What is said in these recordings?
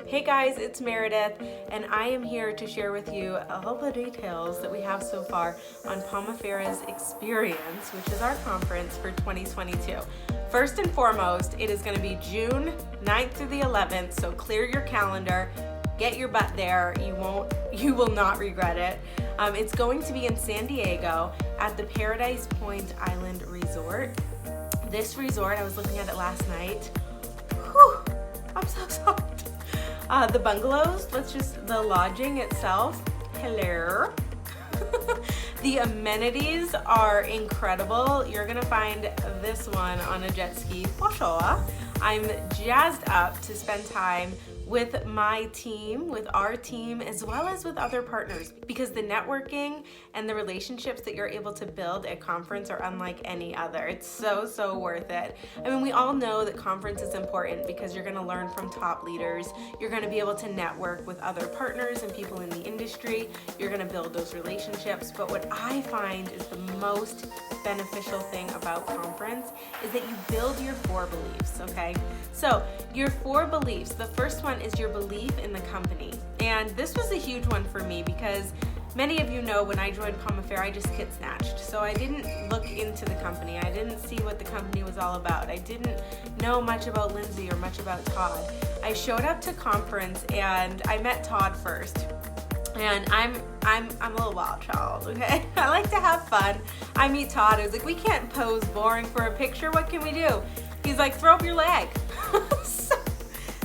Hey guys, it's Meredith, and I am here to share with you all the details that we have so far on Pomifera's Experience, which is our conference for 2022. First and foremost, it is going to be June 9th through the 11th, so clear your calendar, get your butt there. You will not regret it. It's going to be in San Diego at the Paradise Point Island Resort. This resort, I was looking at it last night. Whew, I'm so soft. The bungalows, the lodging itself, hello. The amenities are incredible. You're gonna find this one on a jet ski for sure. I'm jazzed up to spend time with my team, with our team, as well as with other partners, because the networking and the relationships that you're able to build at conference are unlike any other. It's so worth it. I mean, we all know that conference is important because you're gonna learn from top leaders. You're gonna be able to network with other partners and people in the industry. You're gonna build those relationships. But what I find is the most beneficial thing about conference is that you build your 4 beliefs, okay? So your 4 beliefs, the first one is your belief in the company. And this was a huge one for me because many of you know when I joined Pomifera, I just kid snatched. So I didn't look into the company. I didn't see what the company was all about. I didn't know much about Lindsay or much about Todd. I showed up to conference and I met Todd first. And I'm a little wild child, okay? I like to have fun. I meet Todd, I was like, we can't pose boring for a picture, what can we do? He's like, throw up your leg. So,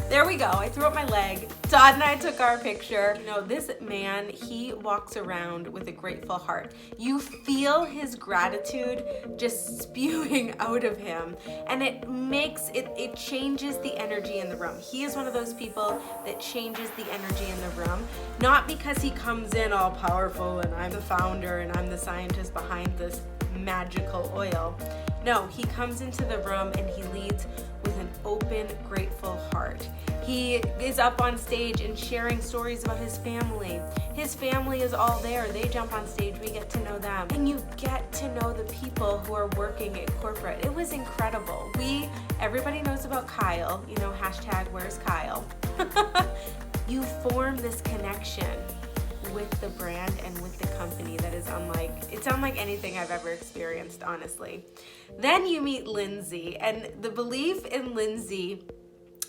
there we go, I threw up my leg. Todd and I took our picture. You know, this man, he walks around with a grateful heart. You feel his gratitude just spewing out of him, and it changes the energy in the room. He is one of those people that changes the energy in the room, not because he comes in all powerful and I'm the founder and I'm the scientist behind this magical oil. No, he comes into the room and he leads with an open, grateful heart. He is up on stage and sharing stories about his family. His family is all there. They jump on stage, we get to know them. And you get to know the people who are working at corporate. It was incredible. Everybody knows about Kyle, you know, hashtag where's Kyle. You form this connection with the brand and with the company that is unlike anything I've ever experienced, honestly. Then you meet Lindsay, and the belief in Lindsay,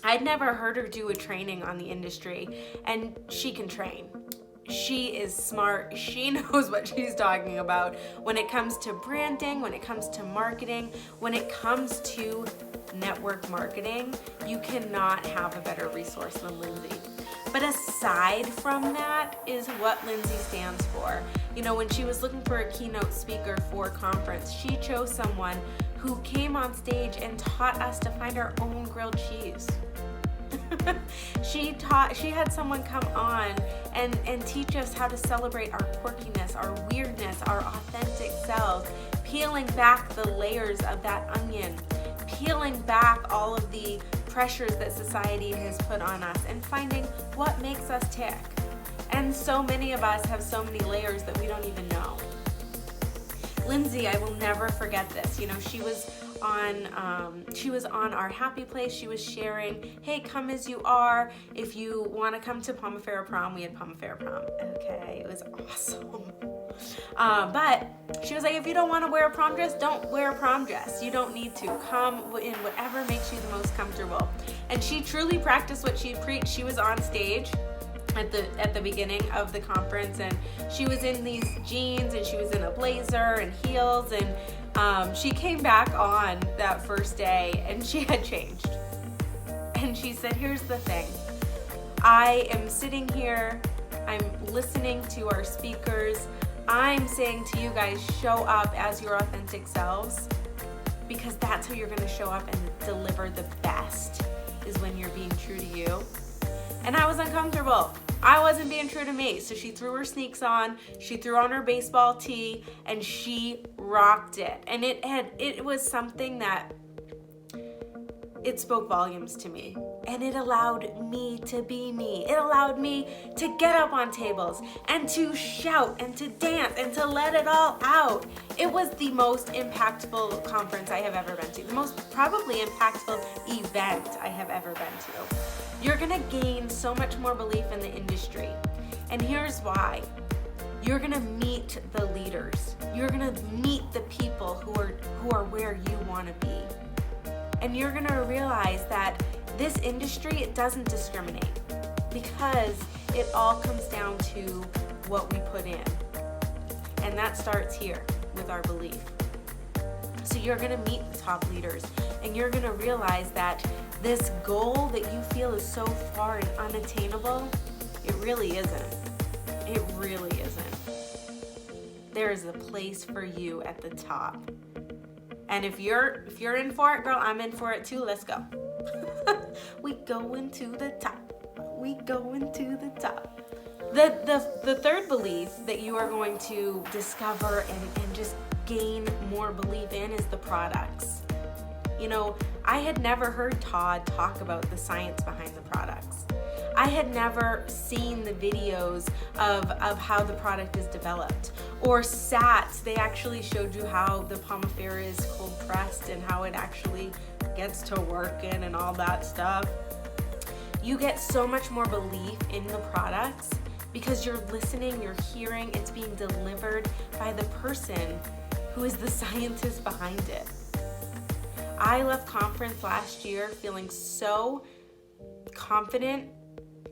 I'd never heard her do a training on the industry, and she can train. She is smart. She knows what she's talking about when it comes to branding, when it comes to marketing, when it comes to network marketing. You cannot have a better resource than Lindsay. But aside from that is what Lindsay stands for. You know, when she was looking for a keynote speaker for a conference, she chose someone who came on stage and taught us to find our own grilled cheese. She had someone come on and teach us how to celebrate our quirkiness, our weirdness, our authentic selves, peeling back the layers of that onion, peeling back all of the pressures that society has put on us and finding what makes us tick. And so many of us have so many layers that we don't even know. Lindsay, I will never forget this. You know, she was on our happy place. She was sharing, hey, come as you are. If you want to come to Pomifera Prom, we had Pomifera Prom. Okay, it was awesome. But she was like, if you don't want to wear a prom dress, don't wear a prom dress. You don't need to. Come in whatever makes you the most comfortable. And she truly practiced what she preached. She was on stage at the beginning of the conference, and she was in these jeans and she was in a blazer and heels, and she came back on that first day and she had changed. And she said, here's the thing. I am sitting here, I'm listening to our speakers. I'm saying to you guys, show up as your authentic selves, because that's how you're going to show up and deliver the best, is when you're being true to you. And I was uncomfortable. I wasn't being true to me. So she threw her sneaks on, she threw on her baseball tee, and she rocked it. And it was something that it spoke volumes to me. And it allowed me to be me. It allowed me to get up on tables and to shout and to dance and to let it all out. It was the most impactful conference I have ever been to. The most probably impactful event I have ever been to. You're gonna gain so much more belief in the industry. And here's why. You're gonna meet the leaders. You're gonna meet the people who are where you wanna be. And you're gonna realize that this industry, it doesn't discriminate, because it all comes down to what we put in. And that starts here with our belief. So you're gonna meet the top leaders, and you're gonna realize that this goal that you feel is so far and unattainable, it really isn't. It really isn't. There is a place for you at the top. And if you're in for it, girl, I'm in for it too. Let's go. We going to the top. We going to the top. The third belief that you are going to discover and just gain more belief in is the products. You know, I had never heard Todd talk about the science behind the products. I had never seen the videos of how the product is developed, or they actually showed you how the Pomifera is cold pressed and how it actually gets to working and all that stuff. You get so much more belief in the products because you're listening, you're hearing, it's being delivered by the person who is the scientist behind it. I left conference last year feeling so confident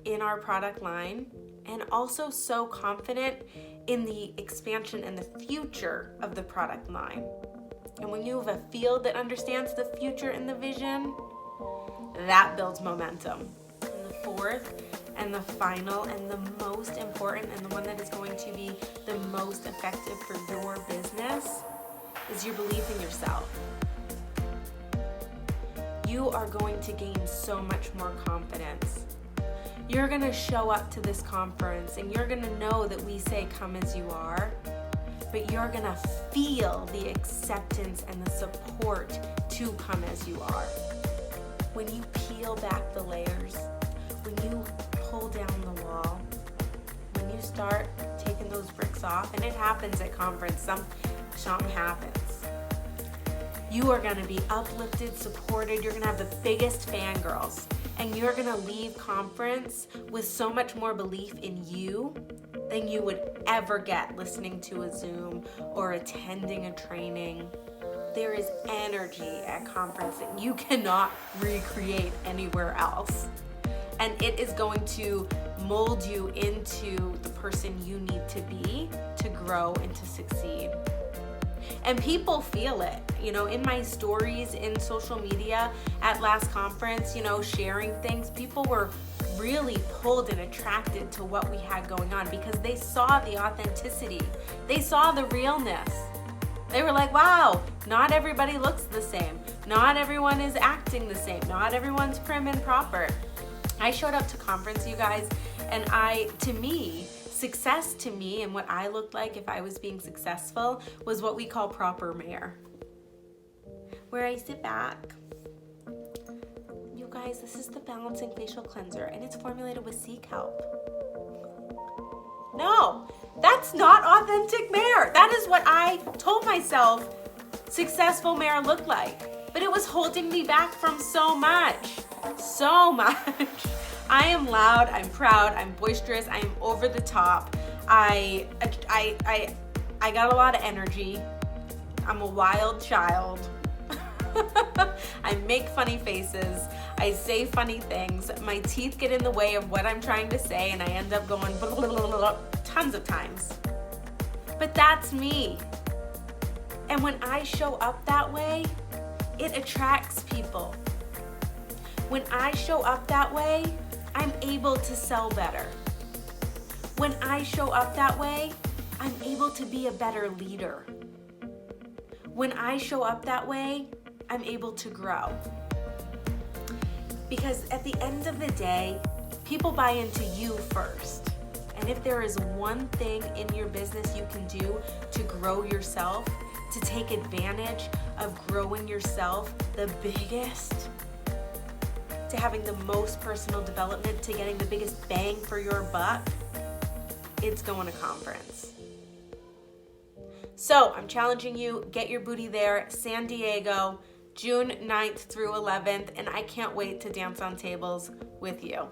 in our product line, and also so confident in the expansion and the future of the product line. And when you have a field that understands the future and the vision, that builds momentum. And the fourth and the final and the most important, and the one that is going to be the most effective for your business, is your belief in yourself. You are going to gain so much more confidence. You're going to show up to this conference and you're going to know that we say come as you are, but you're going to feel the acceptance and the support to come as you are. When you peel back the layers, when you pull down the wall, when you start taking those bricks off, and it happens at conference, something happens. You are going to be uplifted, supported. You're going to have the biggest fangirls. And you're going to leave conference with so much more belief in you than you would ever get listening to a Zoom or attending a training. There is energy at conference that you cannot recreate anywhere else. And it is going to mold you into the person you need to be to grow and to succeed. And people feel it, you know, in my stories, in social media, at last conference, you know, sharing things, people were really pulled and attracted to what we had going on because they saw the authenticity. They saw the realness. They were like, wow, not everybody looks the same. Not everyone is acting the same. Not everyone's prim and proper. I showed up to conference, you guys, and success to me and what I looked like if I was being successful was what we call proper mayor. Where I sit back. You guys, this is the Balancing Facial Cleanser, and it's formulated with sea kelp. No, that's not authentic mayor. That is what I told myself successful mayor looked like. But it was holding me back from so much. So much. I am loud, I'm proud, I'm boisterous, I am over the top. I got a lot of energy. I'm a wild child. I make funny faces. I say funny things. My teeth get in the way of what I'm trying to say, and I end up going blah, blah, blah, blah, tons of times. But that's me. And when I show up that way, it attracts people. When I show up that way, I'm able to sell better. When I show up that way, I'm able to be a better leader. When I show up that way, I'm able to grow. Because at the end of the day, people buy into you first. And if there is one thing in your business you can do to grow yourself, to take advantage of growing yourself the biggest, to having the most personal development, to getting the biggest bang for your buck, it's going to conference. So I'm challenging you, get your booty there. San Diego, June 9th through 11th, and I can't wait to dance on tables with you.